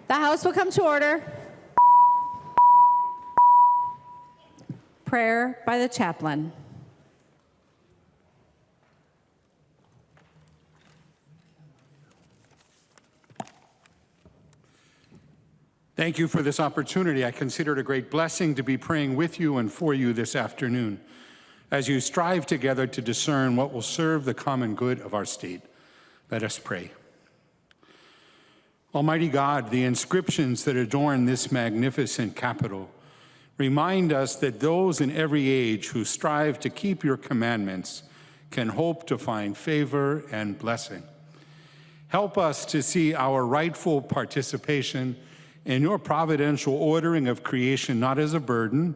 The House will come to order. Prayer by the chaplain. Thank you for this opportunity. I consider it a great blessing to be praying with you and for you this afternoon as you strive together to discern what will serve the common good of our state. Let us pray. Almighty God, the inscriptions that adorn this magnificent capital remind us that those in every age who strive to keep your commandments can hope to find favor and blessing. Help us to see our rightful participation in your providential ordering of creation not as a burden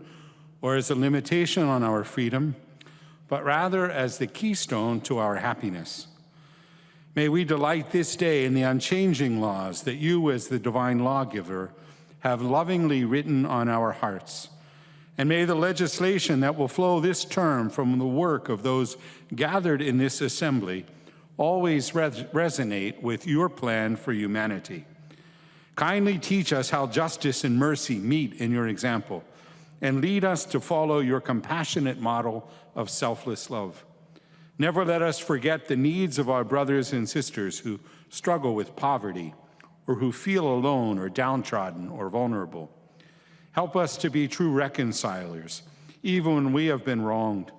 or as a limitation on our freedom, but rather as the keystone to our happiness. May we delight this day in the unchanging laws that you, as the divine lawgiver, have lovingly written on our hearts. And may the legislation that will flow this term from the work of those gathered in this assembly always resonate with your plan for humanity. Kindly teach us how justice and mercy meet in your example, and lead us to follow your compassionate model of selfless love. Never let us forget the needs of our brothers and sisters who struggle with poverty, or who feel alone or downtrodden or vulnerable. Help us to be true reconcilers, even when we have been wronged.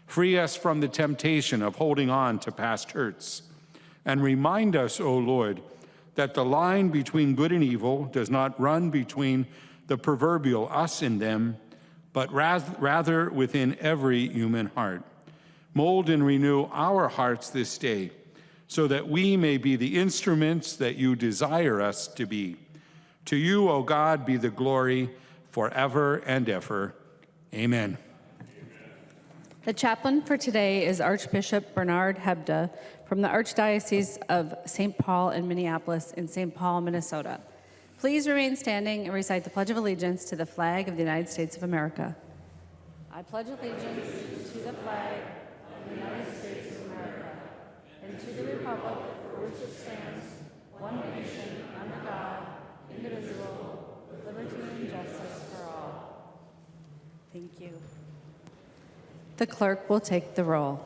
Free us from the temptation of holding on to past hurts, and remind us, O Lord, that the line between good and evil does not run between the proverbial us and them, but rather within every human heart. Mold and renew our hearts this day, so that we may be the instruments that you desire us to be. To you, O God, be the glory forever and ever. Amen. The chaplain for today is Archbishop Bernard Hebda from the Archdiocese of St. Paul in Minneapolis in St. Paul, Minnesota. Please remain standing and recite the Pledge of Allegiance to the flag of the United States of America. I pledge allegiance to the flag of the United States of America and to the republic for which it stands, one nation, under God, indivisible, with liberty and justice for all. Thank you. The clerk will take the roll.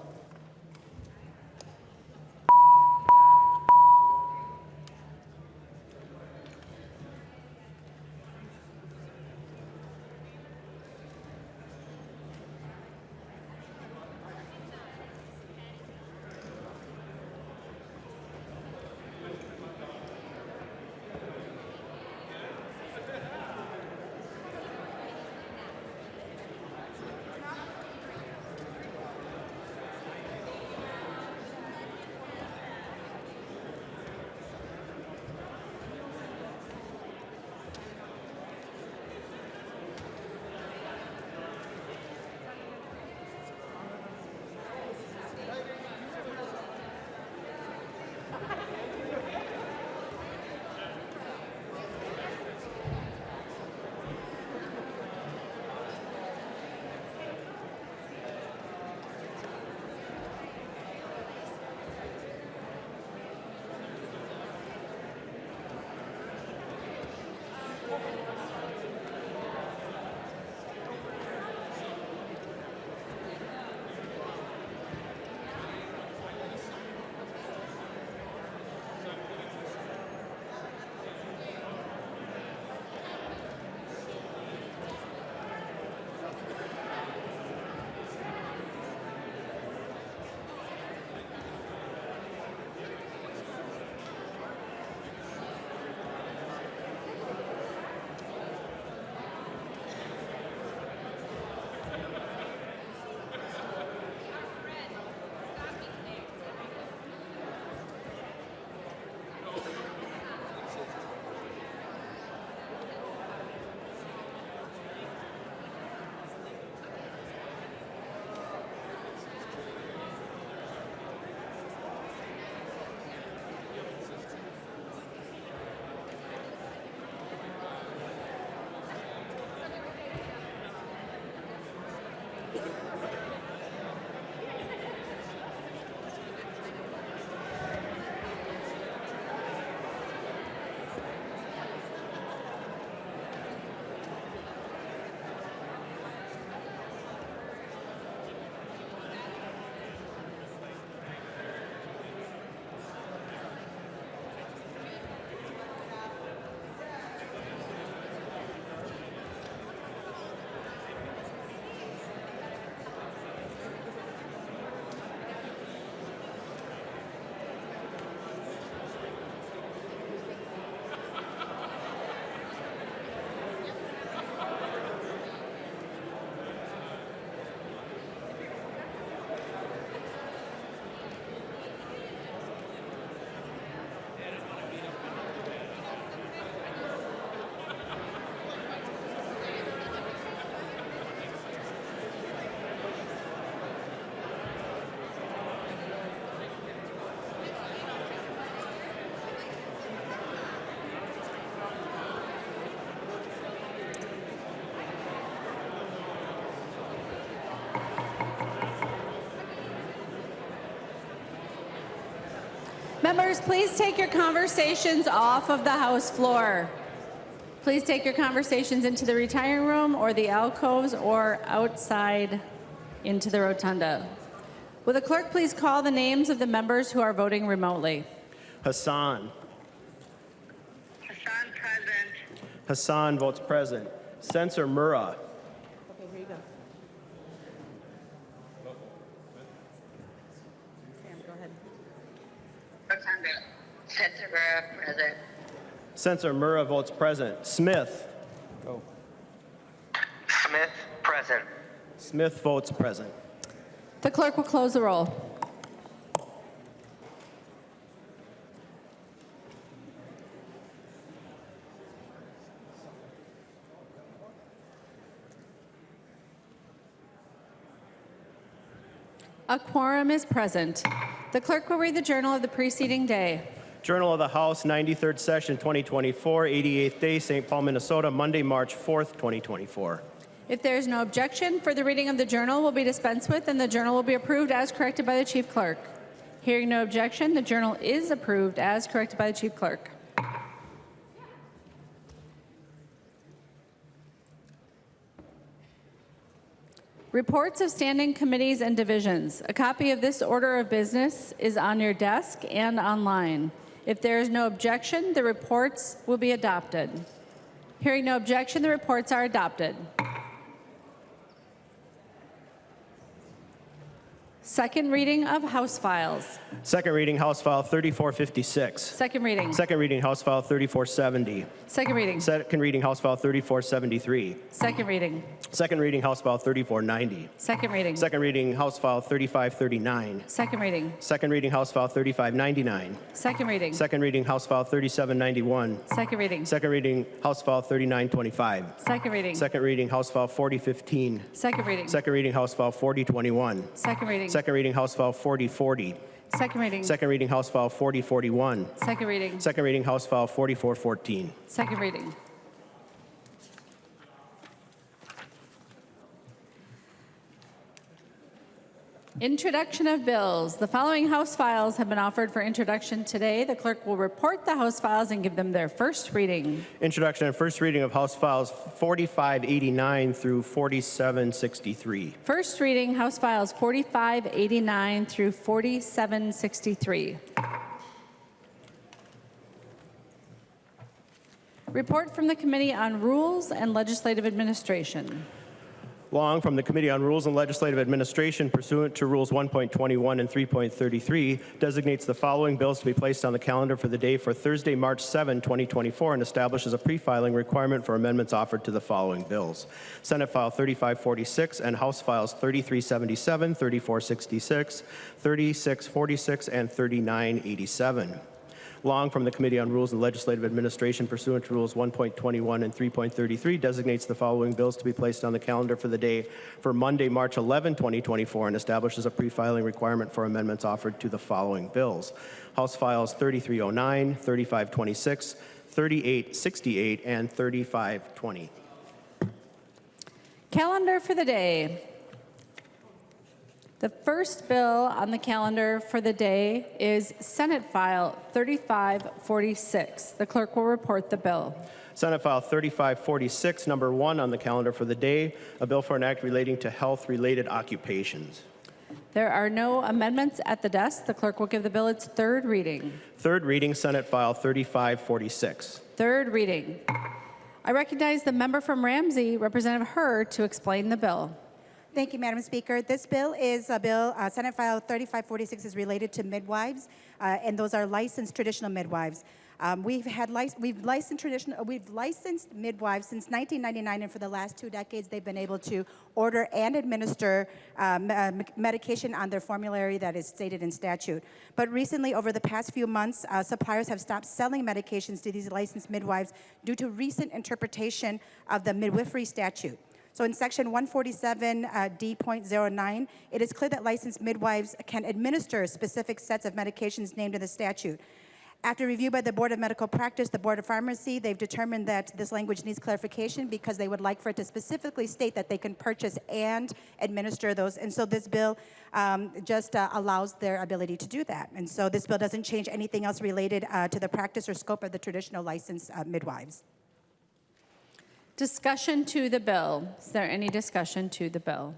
Members, please take your conversations off of the House floor. Please take your conversations into the retiring room or the alcoves or outside into the rotunda. Will the clerk please call the names of the members who are voting remotely? Hassan. Hassan present. Hassan votes present. Censor Murrah. Okay, here you go. Sam, go ahead. Rotunda. Censor present. Censor Murrah votes present. Smith. Go. Smith present. Smith votes present. The clerk will close the roll. A quorum is present. The clerk will read the journal of the preceding day. Journal of the House, 93rd Session, 2024, 88th day, St. Paul, Minnesota, Monday, March 4th, 2024. If there is no objection, further reading of the journal will be dispensed with and the journal will be approved as corrected by the chief clerk. Hearing no objection, the journal is approved as corrected by the chief clerk. Reports of standing committees and divisions. A copy of this order of business is on your desk and online. If there is no objection, the reports will be adopted. Hearing no objection, the reports are adopted. Second reading of House files. Second reading, House File 3456. Second reading. Second reading, House File 3470. Second reading. Second reading, House File 3473. Second reading. Second reading, House File 3490. Second reading. Second reading, House File 3539. Second reading. Second reading, House File 3599. Second reading. Second reading, House File 3791. Second reading. Second reading, House File 3925. Second reading. Second reading, House File 4015. Second reading. Second reading, House File 4021. Second reading. Second reading, House File 4040. Second reading. Second reading, House File 4041. Second reading. Second reading, House File 4414. Second reading. Introduction of bills. The following House files have been offered for introduction today. The clerk will report the House files and give them their first reading. Introduction and first reading of House Files 4589 through 4763. First reading, House Files 4589 through 4763. Report from the Committee on Rules and Legislative Administration. Long from the Committee on Rules and Legislative Administration pursuant to Rules 1.21 and 3.33 designates the following bills to be placed on the calendar for the day for Thursday, March 7, 2024 and establishes a pre-filing requirement for amendments offered to the following bills. Senate File 3546 and House Files 3377, 3466, 3646, and 3987. Long from the Committee on Rules and Legislative Administration pursuant to Rules 1.21 and 3.33 designates the following bills to be placed on the calendar for the day for Monday, March 11, 2024 and establishes a pre-filing requirement for amendments offered to the following bills. House Files 3309, 3526, 3868, and 3520. Calendar for the day. The first bill on the calendar for the day is Senate File 3546. The clerk will report the bill. Senate File 3546, number 1 on the calendar for the day, a bill for an act relating to health-related occupations. There are no amendments at the desk. The clerk will give the bill its third reading. Third reading, Senate File 3546. Third reading. I recognize the member from Ramsey, Representative Hurd, to explain the bill. Thank you, Madam Speaker. This bill is a bill, Senate File 3546 is related to midwives, and those are licensed traditional midwives. We've licensed midwives since 1999, and for the last 2 decades, they've been able to order and administer medication on their formulary that is stated in statute. But recently, over the past few months, suppliers have stopped selling medications to these licensed midwives due to recent interpretation of the midwifery statute. So in section 147D.09, it is clear that licensed midwives can administer specific sets of medications named in the statute. After review by the Board of Medical Practice, the Board of Pharmacy, they've determined that this language needs clarification because they would like for it to specifically state that they can purchase and administer those. And so this bill just allows their ability to do that. And so this bill doesn't change anything else related to the practice or scope of the traditional licensed midwives. Discussion to the bill. Is there any discussion to the bill?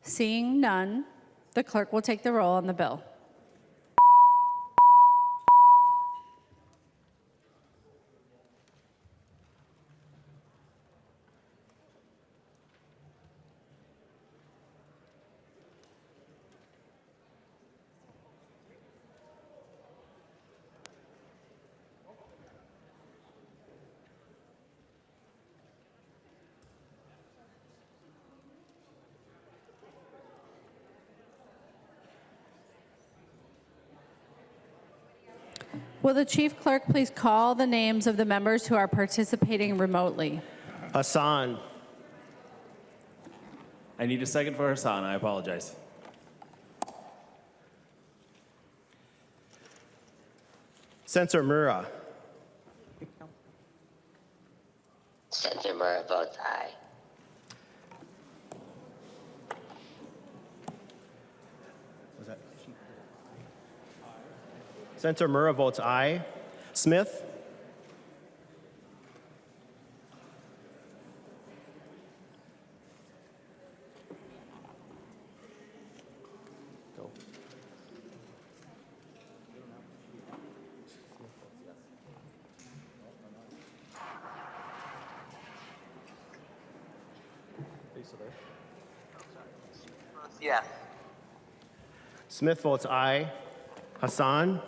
Seeing none, the clerk will take the roll on the bill. Will the chief clerk please call the names of the members who are participating remotely? Hassan. I need a second for Hassan. I apologize. Censor Mura. Censor Murrah votes aye. Censor Murrah votes aye. Smith. Go. Yes. Smith votes aye. Hassan.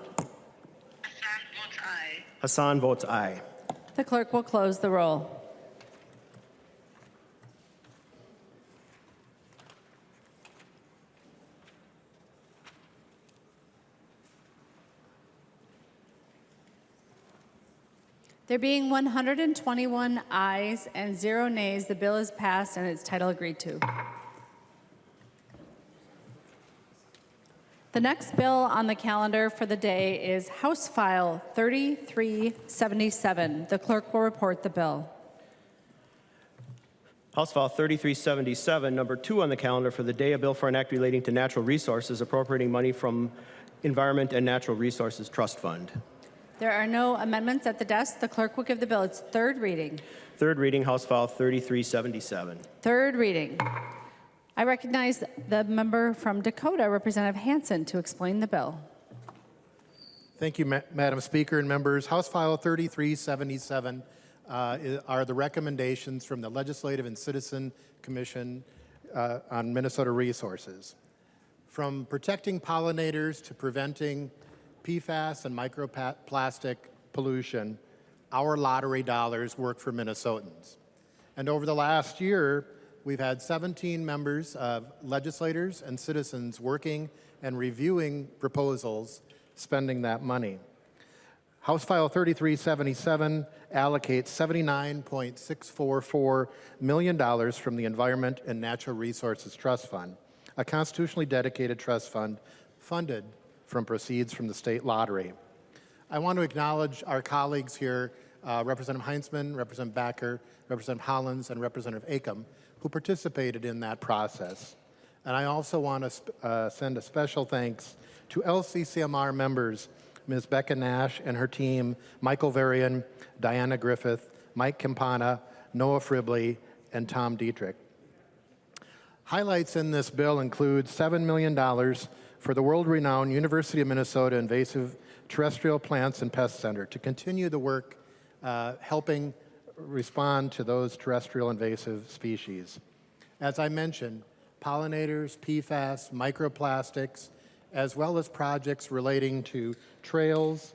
Hassan votes aye. Hassan votes aye. The clerk will close the roll. There being 121 ayes and 0 nays, the bill is passed and its title agreed to. The next bill on the calendar for the day is House File 3377. The clerk will report the bill. House File 3377, number 2 on the calendar for the day, a bill for an act relating to natural resources, appropriating money from Environment and Natural Resources Trust Fund. There are no amendments at the desk. The clerk will give the bill its third reading. Third reading, House File 3377. Third reading. I recognize the member from Dakota, Representative Hansen, to explain the bill. Thank you, Madam Speaker and members. House File 3377 are the recommendations from the Legislative and Citizen Commission on Minnesota Resources. From protecting pollinators to preventing PFAS and microplastic pollution, our lottery dollars work for Minnesotans. And over the last year, we've had 17 members of legislators and citizens working and reviewing proposals spending that money. House File 3377 allocates $79.644 million from the Environment and Natural Resources Trust Fund, a constitutionally dedicated trust fund funded from proceeds from the state lottery. I want to acknowledge our colleagues here, Representative Heinzman, Representative Backer, Representative Hollins, and Representative Acom, who participated in that process. And I also want to send a special thanks to LCCMR members, Ms. Becca Nash and her team, Michael Varian, Diana Griffith, Mike Campana, Noah Fribley, and Tom Dietrich. Highlights in this bill include $7 million for the world-renowned University of Minnesota Invasive Terrestrial Plants and Pest Center to continue the work helping respond to those terrestrial invasive species. As I mentioned, pollinators, PFAS, microplastics, as well as projects relating to trails.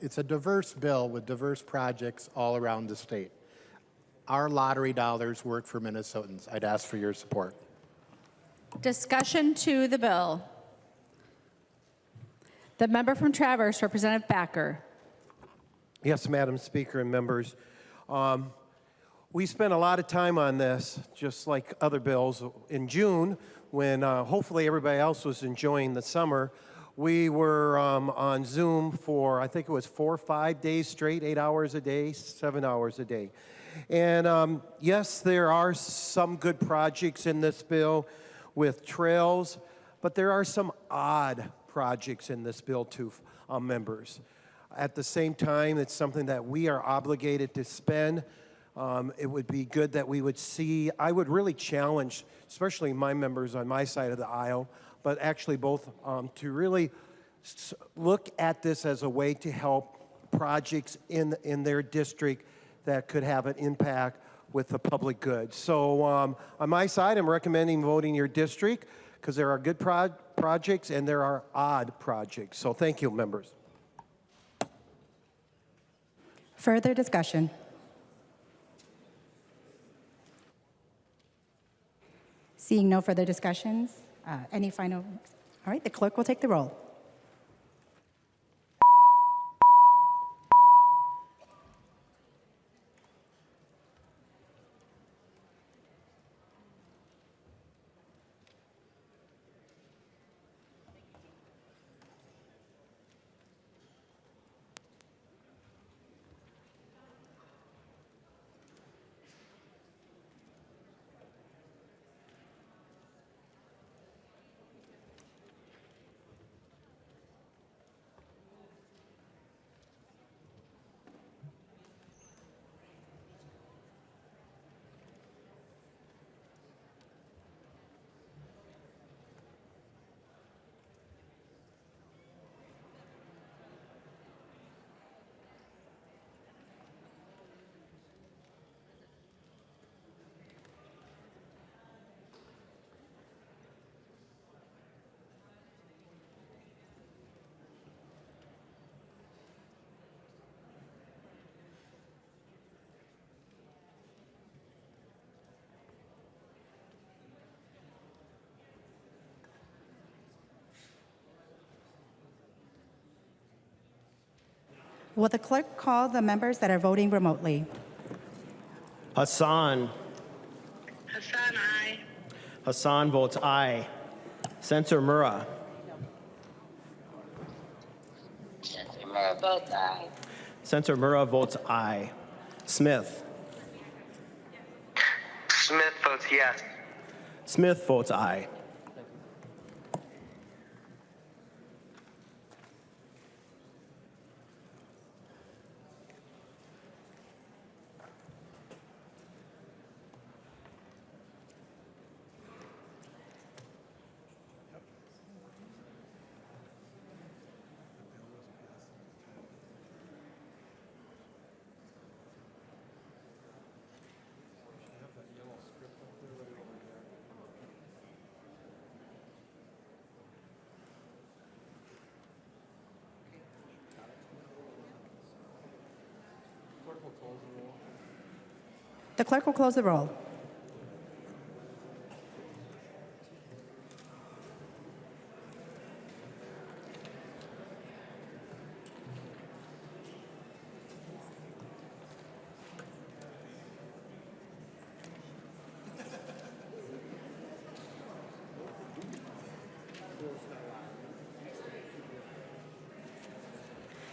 It's a diverse bill with diverse projects all around the state. Our lottery dollars work for Minnesotans. I'd ask for your support. Discussion to the bill. The member from Traverse, Representative Backer. Yes, Madam Speaker and members. We spent a lot of time on this, just like other bills. In June, when hopefully everybody else was enjoying the summer, We were on Zoom for, I think it was 4 or 5 days straight, 8 hours a day, 7 hours a day. And yes, there are some good projects in this bill with trails, but there are some odd projects in this bill too, members. At the same time, it's something that we are obligated to spend. It would be good that we would see, I would really challenge, especially my members on my side of the aisle, but actually both, to really look at this as a way to help projects in their district that could have an impact with the public good. So on my side, I'm recommending voting your district because there are good projects and there are odd projects. So thank you, members. Further discussion? Seeing no further discussions, any final? All right, the clerk will take the roll. Will the clerk call the members that are voting remotely? Hassan. Hassan, aye. Hassan votes aye. Censor Murrah. Censor Murrah votes aye. Censor Murrah votes aye. Smith. Smith votes yes. Smith votes aye. The clerk will close the roll.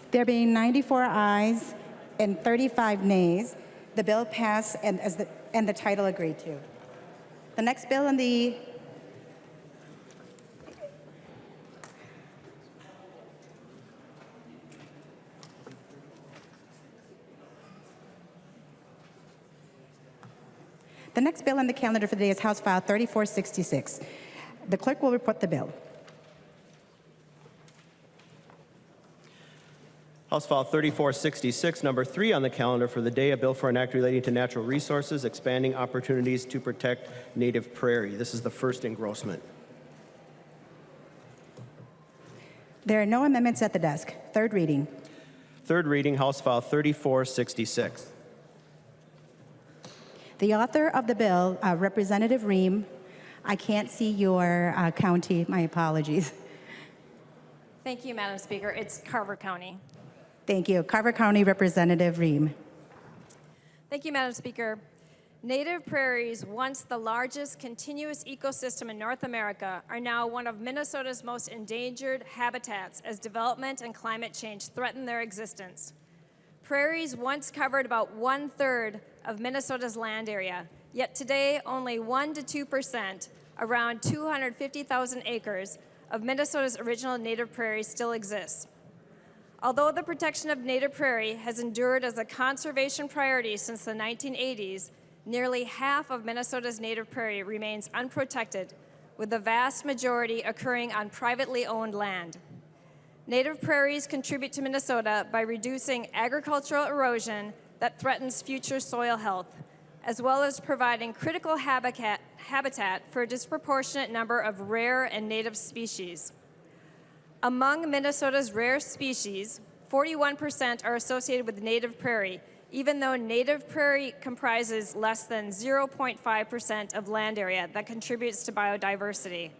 There being 94 ayes and 35 nays, the bill passed and the title agreed to. The next bill in the calendar for the day is House File 3466. The clerk will report the bill. House File 3466, number 3 on the calendar for the day, a bill for an act relating to natural resources, expanding opportunities to protect native prairie. This is the first engrossment. There are no amendments at the desk. Third reading. Third reading, House File 3466. The author of the bill, Representative Rehm, I can't see your county, my apologies. Thank you, Madam Speaker. It's Carver County. Thank you. Carver County Representative Rehm. Thank you, Madam Speaker. Native prairies, once the largest continuous ecosystem in North America, are now one of Minnesota's most endangered habitats as development and climate change threaten their existence. Prairies once covered about 1/3 of Minnesota's land area, yet today only 1 to 2%, around 250,000 acres, of Minnesota's original native prairies still exists. Although the protection of native prairie has endured as a conservation priority since the 1980s, nearly half of Minnesota's native prairie remains unprotected, with the vast majority occurring on privately owned land. Native prairies contribute to Minnesota by reducing agricultural erosion that threatens future soil health, as well as providing critical habitat for a disproportionate number of rare and native species. Among Minnesota's rare species, 41% are associated with native prairie, even though native prairie comprises less than 0.5% of land area that contributes to biodiversity.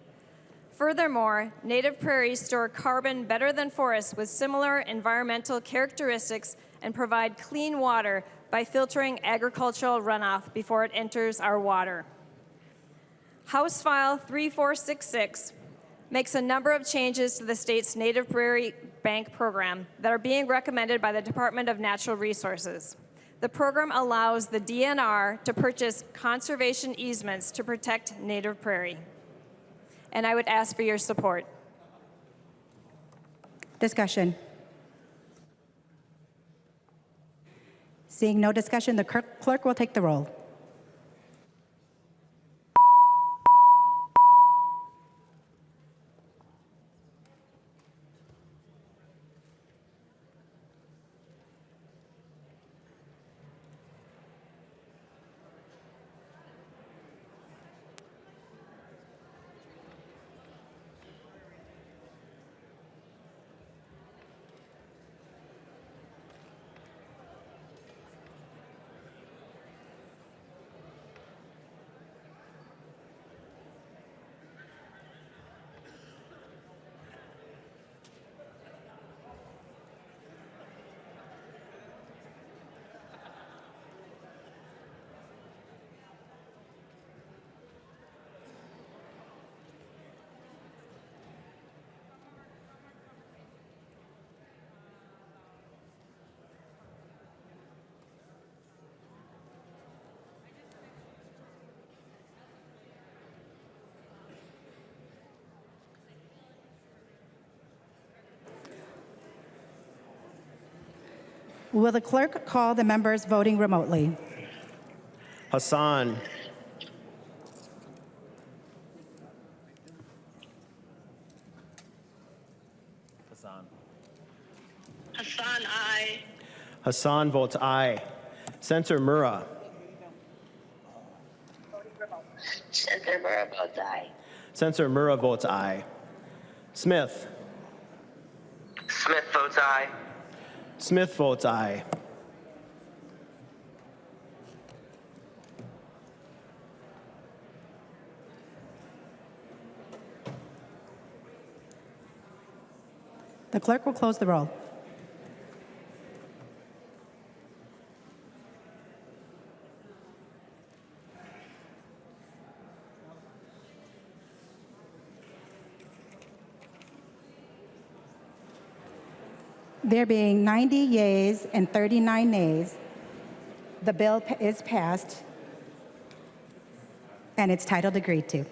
Furthermore, native prairies store carbon better than forests with similar environmental characteristics and provide clean water by filtering agricultural runoff before it enters our water. House File 3466 makes a number of changes to the state's Native Prairie Bank program that are being recommended by the Department of Natural Resources. The program allows the DNR to purchase conservation easements to protect native prairie. And I would ask for your support. Discussion. Seeing no discussion, the clerk will take the roll. Will the clerk call the members voting remotely? Hassan. Hassan. Hassan, I. Hassan votes aye. Senator Murrah. Senator Murrah votes aye. Senator Murrah votes aye. Smith. Smith votes aye. Smith votes aye. The clerk will close the roll. There being 90 yeas and 39 nays, the bill is passed, and it's titled agreed to.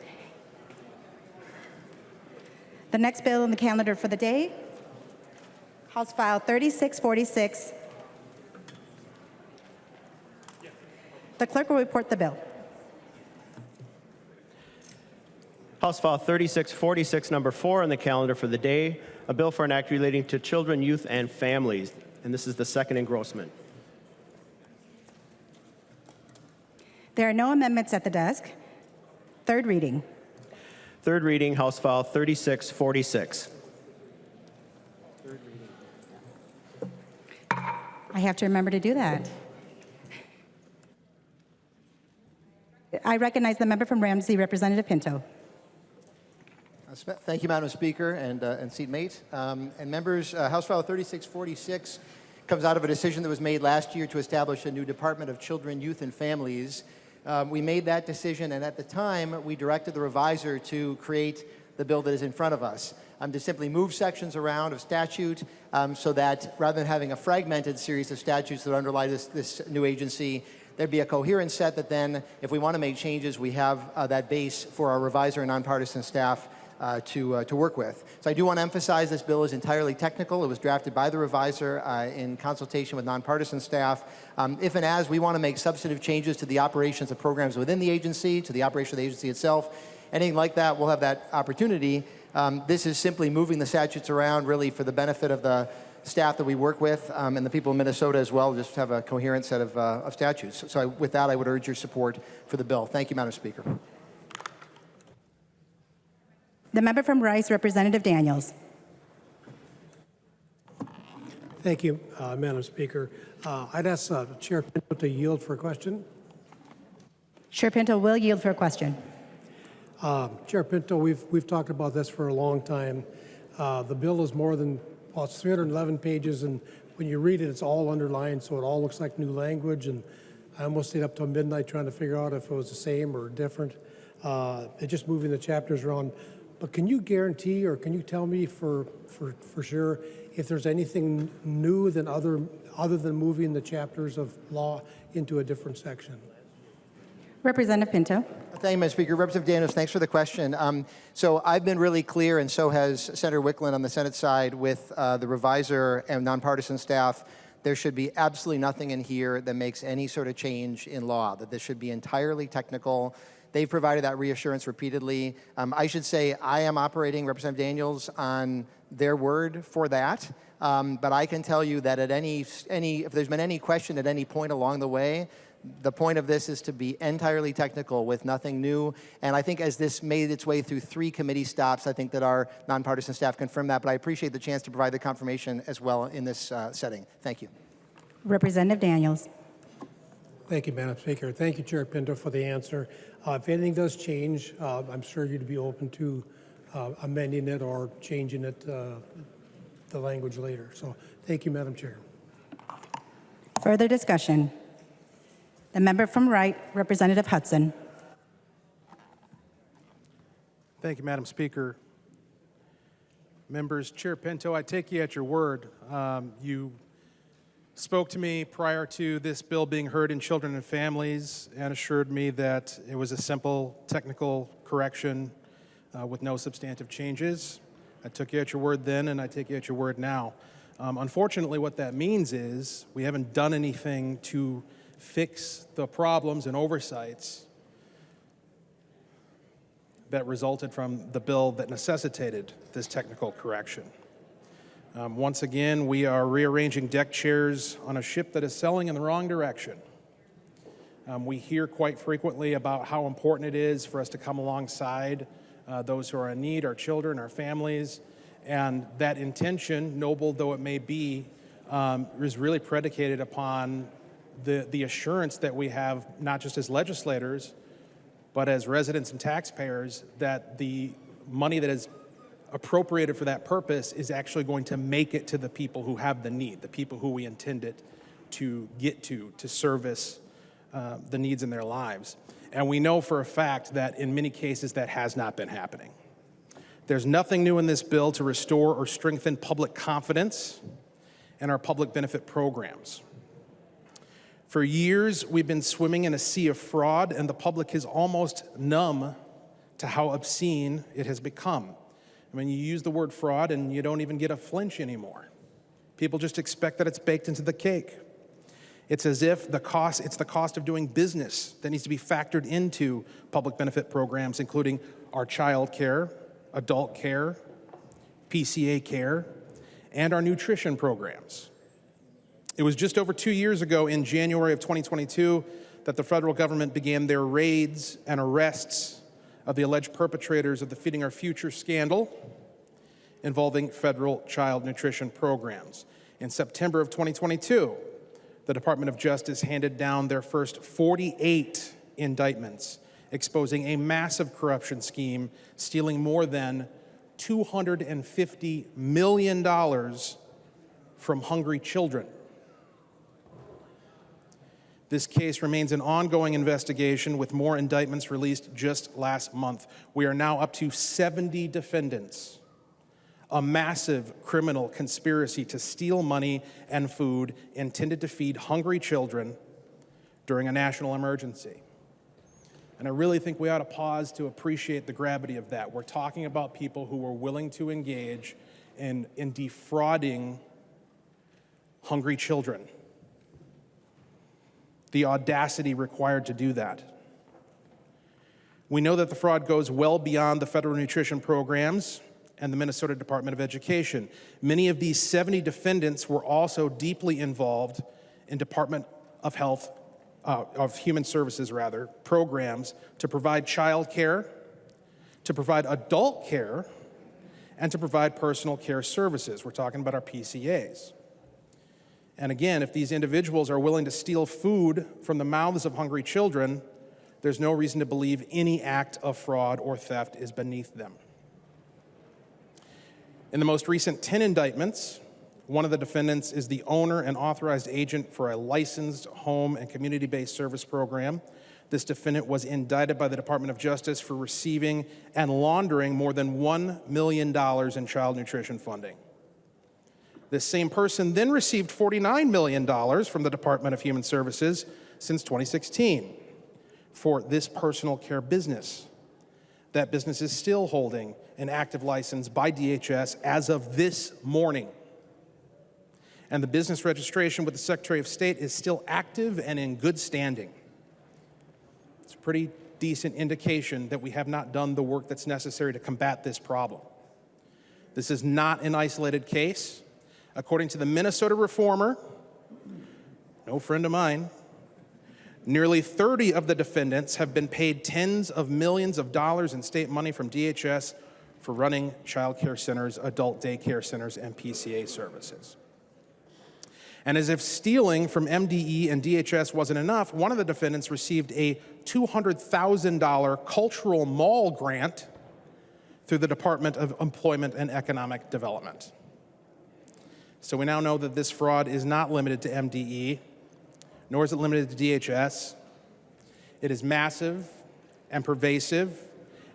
The next bill on the calendar for the day, House File 3646. The clerk will report the bill. House File 3646, number 4 on the calendar for the day, a bill for an act relating to children, youth, and families. And this is the second engrossment. There are no amendments at the desk. Third reading. Third reading, House File 3646. I have to remember to do that. I recognize the member from Ramsey, Representative Pinto. Thank you, Madam Speaker and seatmate. And members, House File 3646 comes out of a decision that was made last year to establish a new Department of Children, Youth, and Families We made that decision, and at the time, we directed the reviser to create the bill that is in front of us. To simply move sections around of statute so that rather than having a fragmented series of statutes that underlie this new agency, there'd be a coherent set that then, if we want to make changes, we have that base for our reviser and nonpartisan staff to work with. So I do want to emphasize this bill is entirely technical. It was drafted by the reviser in consultation with nonpartisan staff. If and as we want to make substantive changes to the operations of programs within the agency, to the operation of the agency itself, anything like that, we'll have that opportunity. This is simply moving the statutes around really for the benefit of the staff that we work with and the people in Minnesota as well, just to have a coherent set of statutes. So with that, I would urge your support for the bill. Thank you, Madam Speaker. The member from Rice, Representative Daniels. Thank you, Madam Speaker. I'd ask Chair Pinto to yield for a question. Chair Pinto will yield for a question. Chair Pinto, we've talked about this for a long time. The bill is more than, well, it's 311 pages, and when you read it, it's all underlined, so it all looks like new language, and I almost stayed up till midnight trying to figure out if it was the same or different. It's just moving the chapters around. But can you guarantee, or can you tell me for sure, if there's anything new than other than moving the chapters of law into a different section? Representative Pinto. Thank you, Madam Speaker. Representative Daniels, thanks for the question. So I've been really clear, and so has Senator Wickland on the Senate side, with the reviser and nonpartisan staff. There should be absolutely nothing in here that makes any sort of change in law, that this should be entirely technical. They've provided that reassurance repeatedly. I should say I am operating, Representative Daniels, on their word for that. But I can tell you that at if there's been any question at any point along the way, the point of this is to be entirely technical with nothing new. And I think as this made its way through 3 committee stops, I think that our nonpartisan staff confirmed that. But I appreciate the chance to provide the confirmation as well in this setting. Thank you. Representative Daniels. Thank you, Madam Speaker. Thank you, Chair Pinto, for the answer. If anything does change, I'm sure you'd be open to amending it or changing it, the language later. So thank you, Madam Chair. Further discussion. The member from Wright, Representative Hudson. Thank you, Madam Speaker. Members, Chair Pinto, I take you at your word. You spoke to me prior to this bill being heard in Children and Families and assured me that it was a simple technical correction with no substantive changes. I took you at your word then, and I take you at your word now. Unfortunately, what that means is we haven't done anything to fix the problems and oversights that resulted from the bill that necessitated this technical correction. Once again, we are rearranging deck chairs on a ship that is sailing in the wrong direction. We hear quite frequently about how important it is for us to come alongside those who are in need, our children, our families, and that intention, noble though it may be, is really predicated upon the assurance that we have, not just as legislators, but as residents and taxpayers, that the money that is appropriated for that purpose is actually going to make it to the people who have the need, the people who we intend it to get to service the needs in their lives. And we know for a fact that in many cases that has not been happening. There's nothing new in this bill to restore or strengthen public confidence in our public benefit programs. For years, we've been swimming in a sea of fraud, and the public is almost numb to how obscene it has become. I mean, you use the word fraud and you don't even get a flinch anymore. People just expect that it's baked into the cake. It's as if it's the cost of doing business that needs to be factored into public benefit programs, including our child care, adult care, PCA care, and our nutrition programs. It was just over 2 years ago in January of 2022 that the federal government began their raids and arrests of the alleged perpetrators of the Feeding Our Future scandal involving federal child nutrition programs. In September of 2022, the Department of Justice handed down their first 48 indictments, exposing a massive corruption scheme, stealing more than $250 million from hungry children. This case remains an ongoing investigation with more indictments released just last month. We are now up to 70 defendants. A massive criminal conspiracy to steal money and food intended to feed hungry children during a national emergency. And I really think we ought to pause to appreciate the gravity of that. We're talking about people who were willing to engage in defrauding hungry children. The audacity required to do that. We know that the fraud goes well beyond the federal nutrition programs and the Minnesota Department of Education. Many of these 70 defendants were also deeply involved in Department of Health, of Human Services rather, programs to provide child care, to provide adult care, and to provide personal care services. We're talking about our PCAs. And again, if these individuals are willing to steal food from the mouths of hungry children, there's no reason to believe any act of fraud or theft is beneath them. In the most recent 10 indictments, one of the defendants is the owner and authorized agent for a licensed home and community-based service program. This defendant was indicted by the Department of Justice for receiving and laundering more than $1 million in child nutrition funding. This same person then received $49 million from the Department of Human Services since 2016 for this personal care business. That business is still holding an active license by DHS as of this morning. And the business registration with the Secretary of State is still active and in good standing. It's a pretty decent indication that we have not done the work that's necessary to combat this problem. This is not an isolated case. According to the Minnesota Reformer, no friend of mine, nearly 30 of the defendants have been paid tens of millions of dollars in state money from DHS for running child care centers, adult daycare centers, and PCA services. And as if stealing from MDE and DHS wasn't enough, one of the defendants received a $200,000 cultural mall grant through the Department of Employment and Economic Development. So we now know that this fraud is not limited to MDE, nor is it limited to DHS. It is massive and pervasive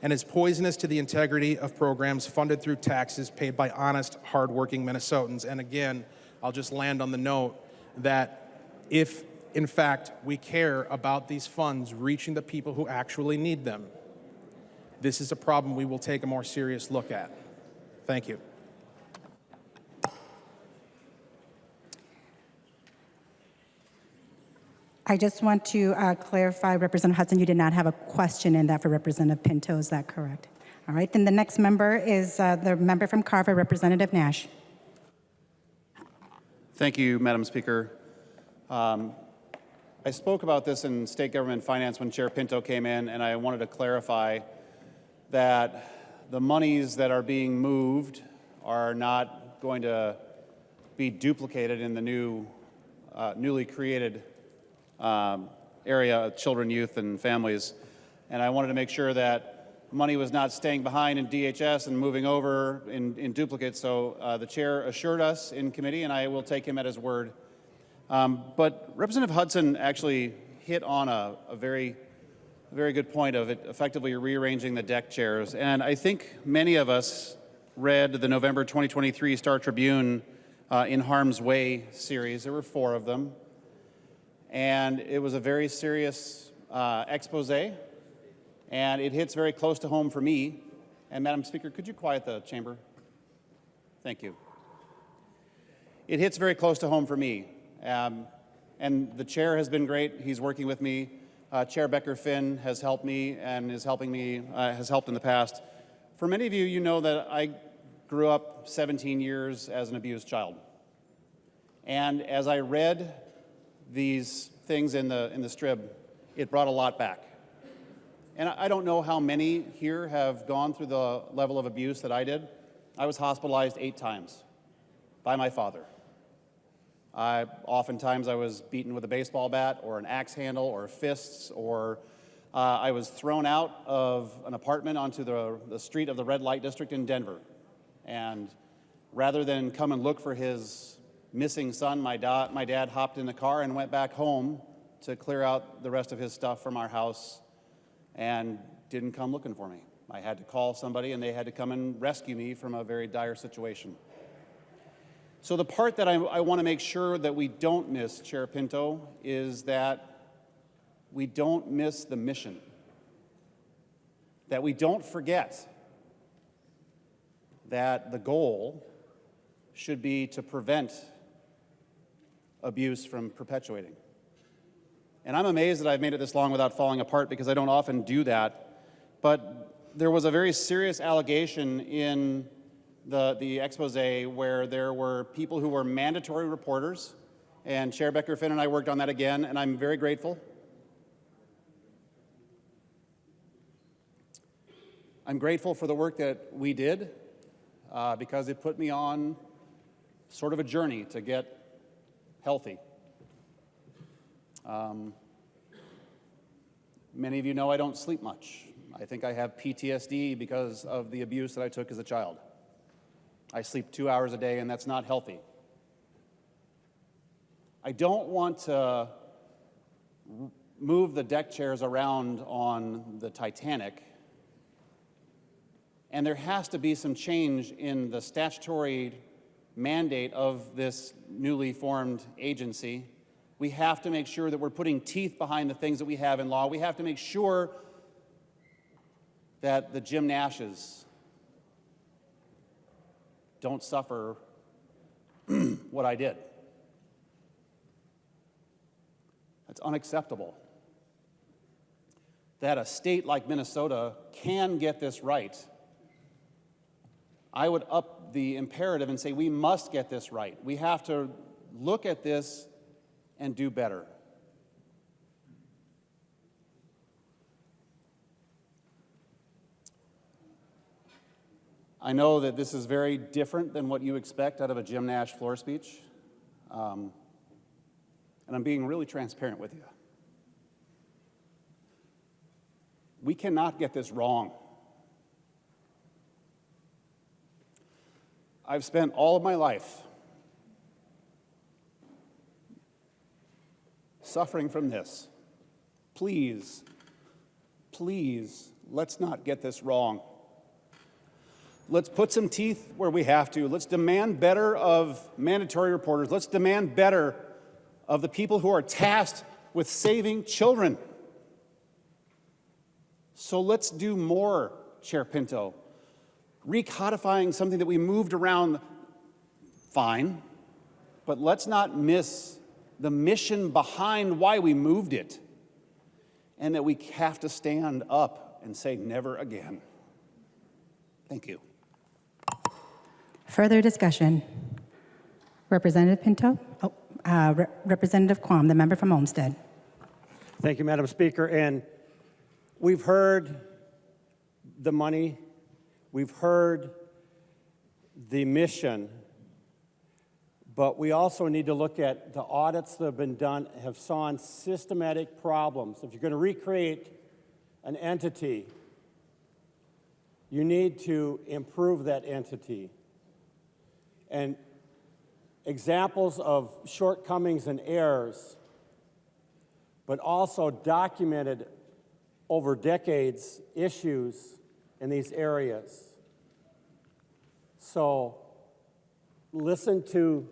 and is poisonous to the integrity of programs funded through taxes paid by honest, hardworking Minnesotans. And again, I'll just land on the note that if, in fact, we care about these funds reaching the people who actually need them, this is a problem we will take a more serious look at. Thank you. I just want to clarify, Representative Hudson, you did not have a question in that for Representative Pinto, is that correct? All right, then the next member is the member from Carver, Representative Nash. Thank you, Madam Speaker. I spoke about this in State Government Finance when Chair Pinto came in, and I wanted to clarify that the monies that are being moved are not going to be duplicated in the newly created area of children, youth, and families. And I wanted to make sure that money was not staying behind in DHS and moving over in duplicate. So the chair assured us in committee, and I will take him at his word. But Representative Hudson actually hit on a very good point of it effectively rearranging the deck chairs. And I think many of us read the November 2023 Star Tribune In Harm's Way series. There were 4 of them. And it was a very serious expose, and it hits very close to home for me. And Madam Speaker, could you quiet the chamber? Thank you. It hits very close to home for me. And the chair has been great. He's working with me. Chair Becker-Finn has helped me and is helping me, has helped in the past. For many of you, you know that I grew up 17 years as an abused child. And as I read these things in the strip, it brought a lot back. And I don't know how many here have gone through the level of abuse that I did. I was hospitalized 8 times by my father. Oftentimes I was beaten with a baseball bat or an axe handle or fists, or I was thrown out of an apartment onto the street of the red light district in Denver. And rather than come and look for his missing son, my dad hopped in the car and went back home to clear out the rest of his stuff from our house and didn't come looking for me. I had to call somebody and they had to come and rescue me from a very dire situation. So the part that I want to make sure that we don't miss, Chair Pinto, is that we don't miss the mission. That we don't forget that the goal should be to prevent abuse from perpetuating. And I'm amazed that I've made it this long without falling apart because I don't often do that. But there was a very serious allegation in the expose where there were people who were mandatory reporters, and Chair Becker-Finn and I worked on that again, and I'm very grateful. I'm grateful for the work that we did because it put me on sort of a journey to get healthy. Many of you know I don't sleep much. I think I have PTSD because of the abuse that I took as a child. I sleep 2 hours a day, and that's not healthy. I don't want to move the deck chairs around on the Titanic, and there has to be some change in the statutory mandate of this newly formed agency. We have to make sure that we're putting teeth behind the things that we have in law. We have to make sure that the Jim Nashes don't suffer what I did. That's unacceptable. That a state like Minnesota can get this right. I would up the imperative and say we must get this right. We have to look at this and do better. I know that this is very different than what you expect out of a Jim Nash floor speech, and I'm being really transparent with you. We cannot get this wrong. I've spent all of my life suffering from this. Please, please, let's not get this wrong. Let's put some teeth where we have to. Let's demand better of mandatory reporters. Let's demand better of the people who are tasked with saving children. So let's do more, Chair Pinto. Recodifying something that we moved around, fine, but let's not miss the mission behind why we moved it, and that we have to stand up and say never again. Thank you. Further discussion. Representative Pinto? Representative Quam, the member from Olmsted. Thank you, Madam Speaker. And we've heard the money, we've heard the mission, but we also need to look at the audits that have been done, have shown systematic problems. If you're going to recreate an entity, you need to improve that entity. And examples of shortcomings and errors, but also documented over decades issues in these areas. So listen to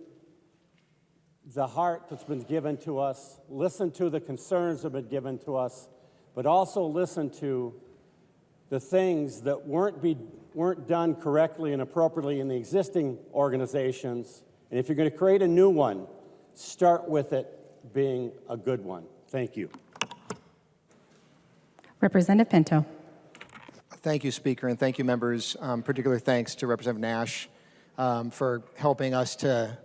the heart that's been given to us, listen to the concerns that have been given to us, but also listen to the things that weren't done correctly and appropriately in the existing organizations. And if you're going to create a new one, start with it being a good one. Thank you. Representative Pinto. Thank you, Speaker, and thank you, members. Particular thanks to Representative Nash for helping us to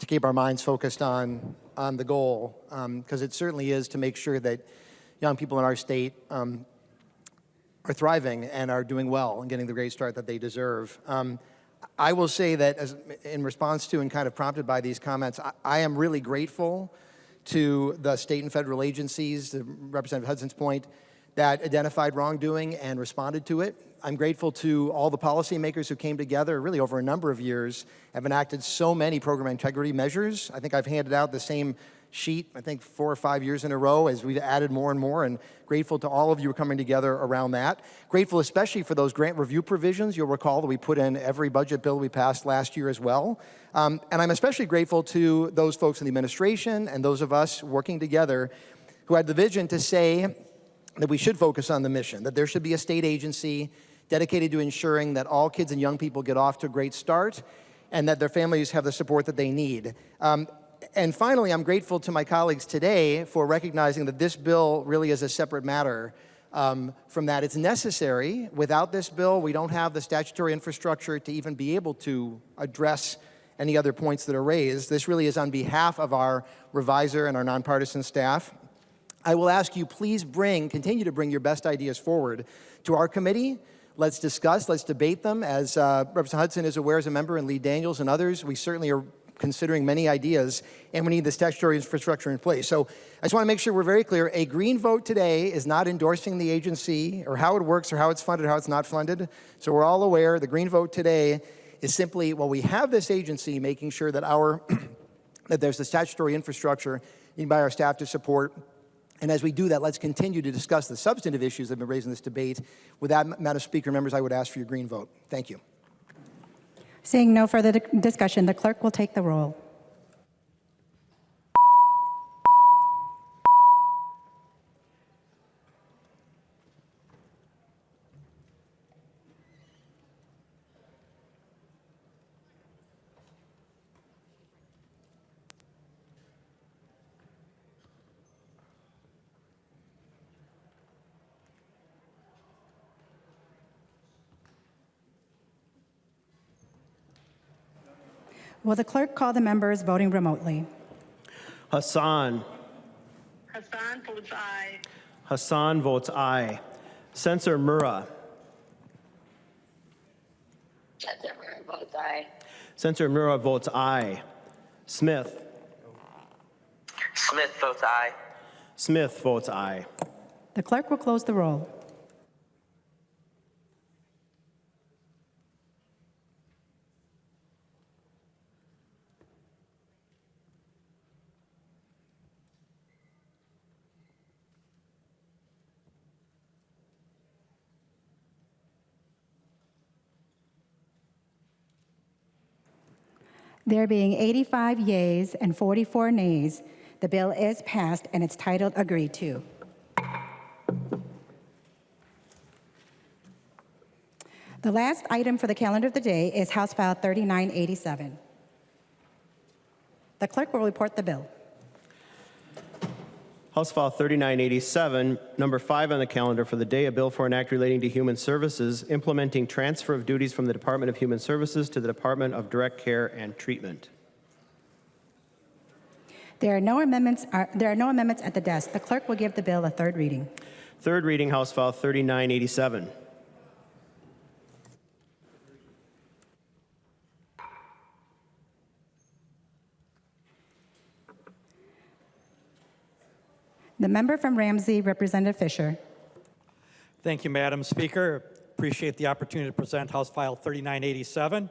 keep our minds focused on the goal, because it certainly is to make sure that young people in our state are thriving and are doing well and getting the great start that they deserve. I will say that in response to and kind of prompted by these comments, I am really grateful to the state and federal agencies, to Representative Hudson's point, that identified wrongdoing and responded to it. I'm grateful to all the policymakers who came together really over a number of years, have enacted so many program integrity measures. I think I've handed out the same sheet, I think 4 or 5 years in a row as we've added more and more, and grateful to all of you coming together around that. Grateful especially for those grant review provisions. You'll recall that we put in every budget bill we passed last year as well. And I'm especially grateful to those folks in the administration and those of us working together who had the vision to say that we should focus on the mission, that there should be a state agency dedicated to ensuring that all kids and young people get off to a great start and that their families have the support that they need. And finally, I'm grateful to my colleagues today for recognizing that this bill really is a separate matter from that. It's necessary. Without this bill, we don't have the statutory infrastructure to even be able to address any other points that are raised. This really is on behalf of our reviser and our nonpartisan staff. I will ask you, please continue to bring your best ideas forward to our committee. Let's discuss, let's debate them. As Representative Hudson is aware as a member, and Lee Daniels and others, we certainly are considering many ideas, and we need the statutory infrastructure in place. So I just want to make sure we're very clear. A green vote today is not endorsing the agency or how it works or how it's funded or how it's not funded. So we're all aware the green vote today is simply, well, we have this agency making sure that that there's the statutory infrastructure needed by our staff to support. And as we do that, let's continue to discuss the substantive issues that have been raised in this debate. With that, Madam Speaker, members, I would ask for your green vote. Thank you. Seeing no further discussion, the clerk will take the roll. Will the clerk call the members voting remotely? Hassan. Hassan votes aye. Hassan votes aye. Censor Murrah. Censor Murrah votes aye. Censor Murrah votes aye. Smith. Smith votes aye. Smith votes aye. The clerk will close the roll. There being 85 yeas and 44 nays, the bill is passed and it's titled agreed to. The last item for the calendar of the day is House File 3987. The clerk will report the bill. House File 3987, number 5 on the calendar for the day, a bill for an act relating to human services, implementing transfer of duties from the Department of Human Services to the Department of Direct Care and Treatment. There are no amendments at the desk. The clerk will give the bill a third reading. Third reading, House File 3987. The member from Ramsey, Representative Fischer. Thank you, Madam Speaker. Appreciate the opportunity to present House File 3987.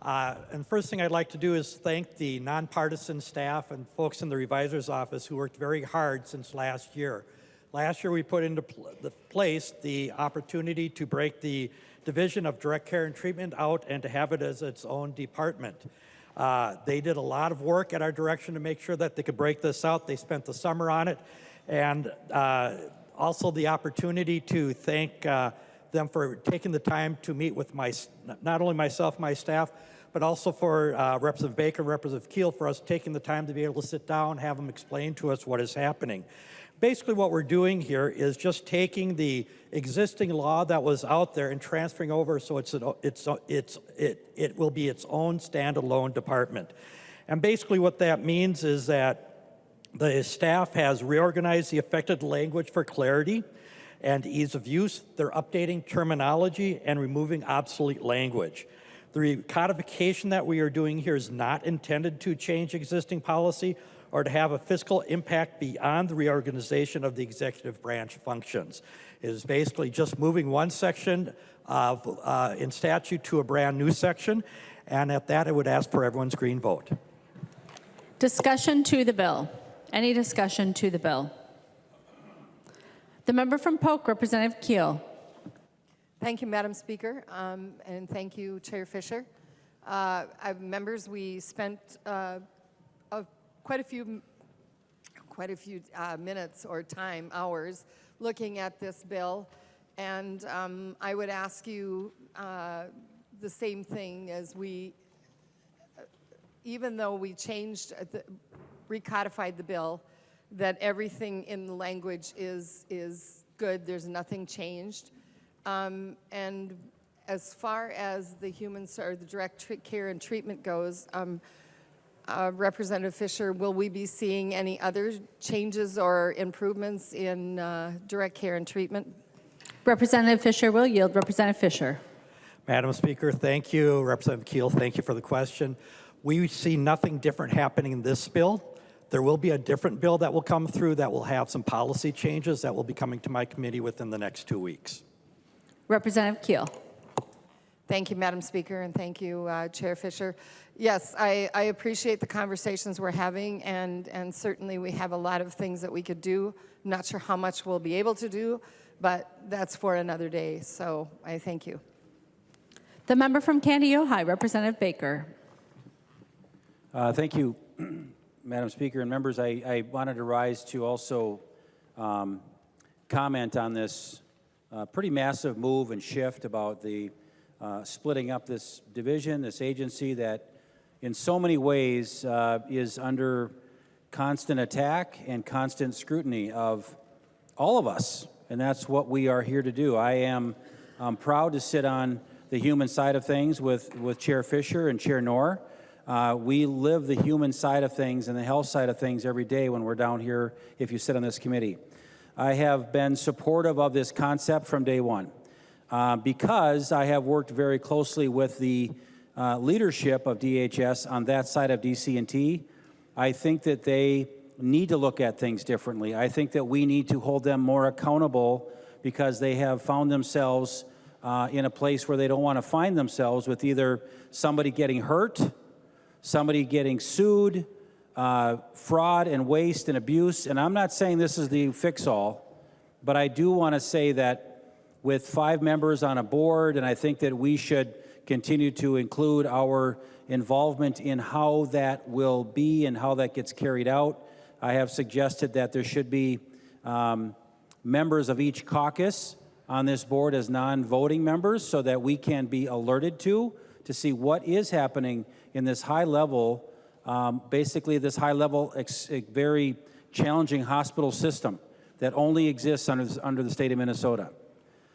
And first thing I'd like to do is thank the nonpartisan staff and folks in the revisor's office who worked very hard since last year. Last year we put into place the opportunity to break the Division of Direct Care and Treatment out and to have it as its own department. They did a lot of work at our direction to make sure that they could break this out. They spent the summer on it. And also the opportunity to thank them for taking the time to meet with not only myself, my staff, but also for Representative Baker and Representative Keel for us taking the time to be able to sit down, have them explain to us what is happening. Basically what we're doing here is just taking the existing law that was out there and transferring over so it will be its own standalone department. And basically what that means is that the staff has reorganized the affected language for clarity and ease of use. They're updating terminology and removing obsolete language. The recodification that we are doing here is not intended to change existing policy or to have a fiscal impact beyond the reorganization of the executive branch functions. It is basically just moving one section in statute to a brand new section, and at that I would ask for everyone's green vote. Discussion to the bill. Any discussion to the bill? The member from Polk, Representative Keel. Thank you, Madam Speaker, and thank you, Chair Fischer. Members, we spent quite a few minutes or hours looking at this bill, and I would ask you the same thing as even though we recodified the bill, that everything in the language is good. There's nothing changed. And as far as the the direct care and treatment goes, Representative Fischer, will we be seeing any other changes or improvements in direct care and treatment? Representative Fischer will yield. Representative Fischer. Madam Speaker, thank you. Representative Keel, thank you for the question. We see nothing different happening in this bill. There will be a different bill that will come through that will have some policy changes that will be coming to my committee within the next 2 weeks. Representative Keel. Thank you, Madam Speaker, and thank you, Chair Fischer. Yes, I appreciate the conversations we're having, and certainly we have a lot of things that we could do. I'm not sure how much we'll be able to do, but that's for another day, so I thank you. The member from Candy Ojai, Representative Baker. Thank you, Madam Speaker and members. I wanted to rise to also comment on this pretty massive move and shift about the splitting up this division, this agency that in so many ways is under constant attack and constant scrutiny of all of us, and that's what we are here to do. I am proud to sit on the human side of things with Chair Fischer and Chair Knorr. We live the human side of things and the health side of things every day when we're down here if you sit on this committee. I have been supportive of this concept from day one because I have worked very closely with the leadership of DHS on that side of DC&T. I think that they need to look at things differently. I think that we need to hold them more accountable because they have found themselves in a place where they don't want to find themselves, with either somebody getting hurt, somebody getting sued, fraud and waste and abuse. And I'm not saying this is the fix-all, but I do want to say that with 5 members on a board, and I think that we should continue to include our involvement in how that will be and how that gets carried out. I have suggested that there should be members of each caucus on this board as non-voting members so that we can be alerted to see what is happening in this high level, basically this high level, very challenging hospital system that only exists under the state of Minnesota.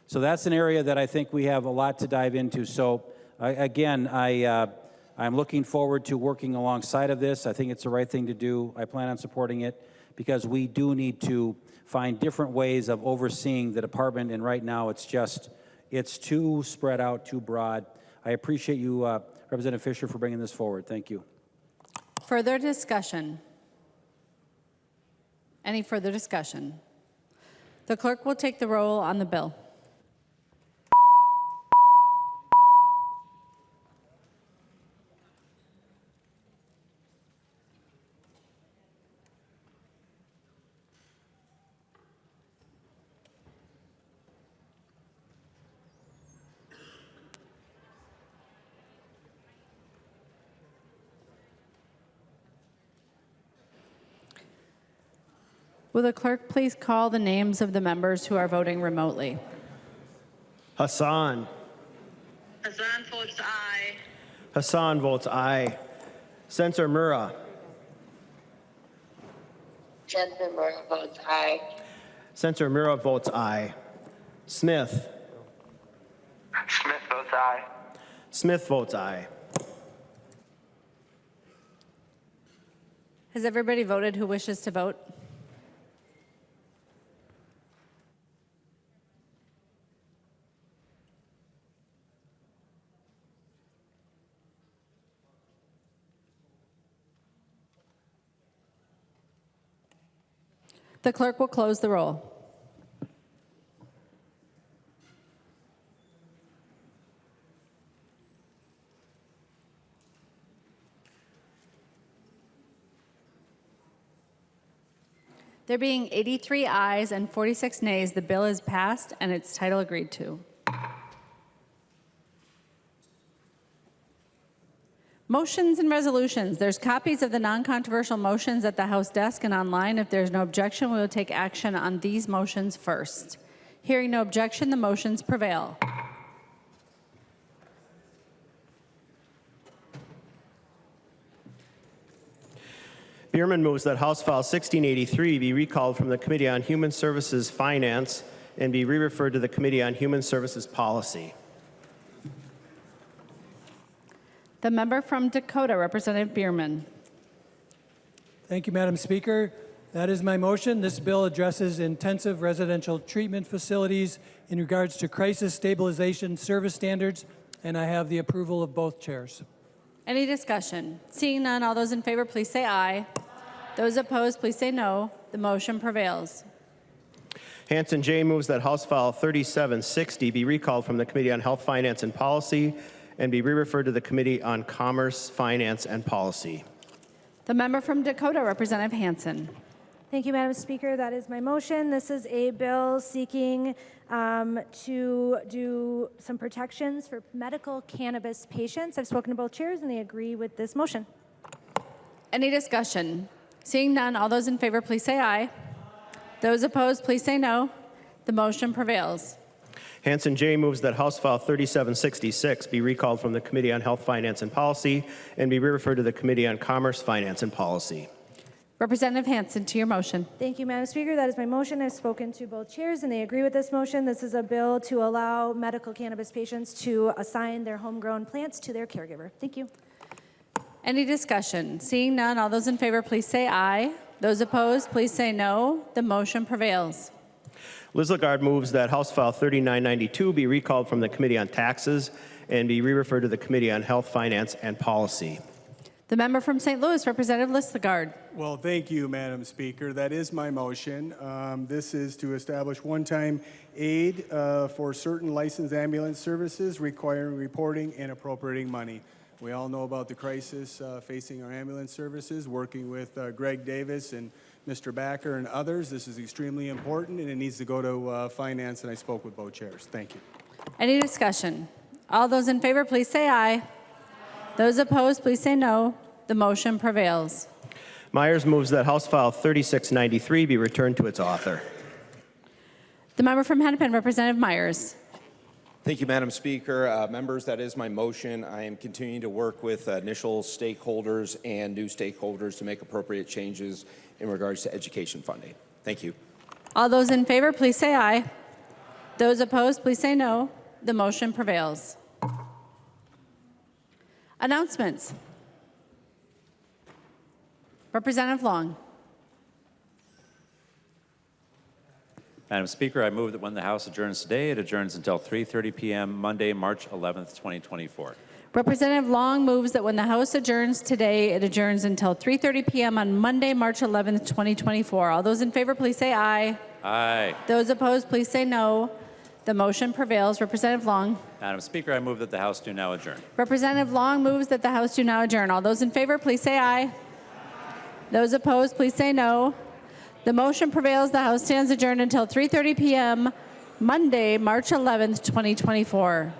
So that's an area that I think we have a lot to dive into. So again, I'm looking forward to working alongside of this. I think it's the right thing to do. I plan on supporting it because we do need to find different ways of overseeing the department, and right now it's too spread out, too broad. I appreciate you, Representative Fischer, for bringing this forward. Thank you. Further discussion? Any further discussion? The clerk will take the roll on the bill. Will the clerk please call the names of the members who are voting remotely? Hassan. Hassan votes aye. Hassan votes aye. Senator Murrah. Senator Murrah votes aye. Senator Murrah votes aye. Smith. Smith votes aye. Smith votes aye. Has everybody voted who wishes to vote? The clerk will close the roll. There being 83 ayes and 46 nays, the bill is passed and its title agreed to. Motions and resolutions. There's copies of the non-controversial motions at the House desk and online. If there's no objection, we will take action on these motions first. Hearing no objection, the motions prevail. Bierman moves that House File 1683 be recalled from the Committee on Human Services Finance and be re-referred to the Committee on Human Services Policy. The member from Dakota, Representative Bierman. Thank you, Madam Speaker. That is my motion. This bill addresses intensive residential treatment facilities in regards to crisis stabilization service standards, and I have the approval of both chairs. Any discussion? Seeing none, all those in favor, please say aye. Those opposed, please say no. The motion prevails. Hansen J. moves that House File 3760 be recalled from the Committee on Health, Finance, and Policy and be re-referred to the Committee on Commerce, Finance, and Policy. The member from Dakota, Representative Hansen. Thank you, Madam Speaker. That is my motion. This is a bill seeking to do some protections for medical cannabis patients. I've spoken to both chairs, and they agree with this motion. Any discussion? Seeing none, all those in favor, please say aye. Those opposed, please say no. The motion prevails. Hansen J. moves that House File 3766 be recalled from the Committee on Health, Finance, and Policy and be re-referred to the Committee on Commerce, Finance, and Policy. Representative Hansen, to your motion. Thank you, Madam Speaker. That is my motion. I've spoken to both chairs, and they agree with this motion. This is a bill to allow medical cannabis patients to assign their homegrown plants to their caregiver. Thank you. Any discussion? Seeing none, all those in favor, please say aye. Those opposed, please say no. The motion prevails. Liz Lagarde moves that House File 3992 be recalled from the Committee on Taxes and be re-referred to the Committee on Health, Finance, and Policy. The member from St. Louis, Representative Liz Lagarde. Well, thank you, Madam Speaker. That is my motion. This is to establish one-time aid for certain licensed ambulance services requiring reporting and appropriating money. We all know about the crisis facing our ambulance services, working with Greg Davis and Mr. Backer and others. This is extremely important, and it needs to go to Finance, and I spoke with both chairs. Thank you. Any discussion? All those in favor, please say aye. Those opposed, please say no. The motion prevails. Myers moves that House File 3693 be returned to its author. The member from Hennepin, Representative Myers. Thank you, Madam Speaker. Members, that is my motion. I am continuing to work with initial stakeholders and new stakeholders to make appropriate changes in regards to education funding. Thank you. All those in favor, please say aye. Those opposed, please say no. The motion prevails. Announcements. Representative Long. Madam Speaker, I move that when the House adjourns today, it adjourns until 3:30 p.m. Monday, March 11th, 2024. Representative Long moves that when the House adjourns today, it adjourns until 3:30 p.m. on Monday, March 11th, 2024. All those in favor, please say aye. Aye. Those opposed, please say no. The motion prevails. Representative Long. Madam Speaker, I move that the House do now adjourn. Representative Long moves that the House do now adjourn. All those in favor, please say aye. Those opposed, please say no. The motion prevails. The House stands adjourned until 3:30 p.m. Monday, March 11th, 2024.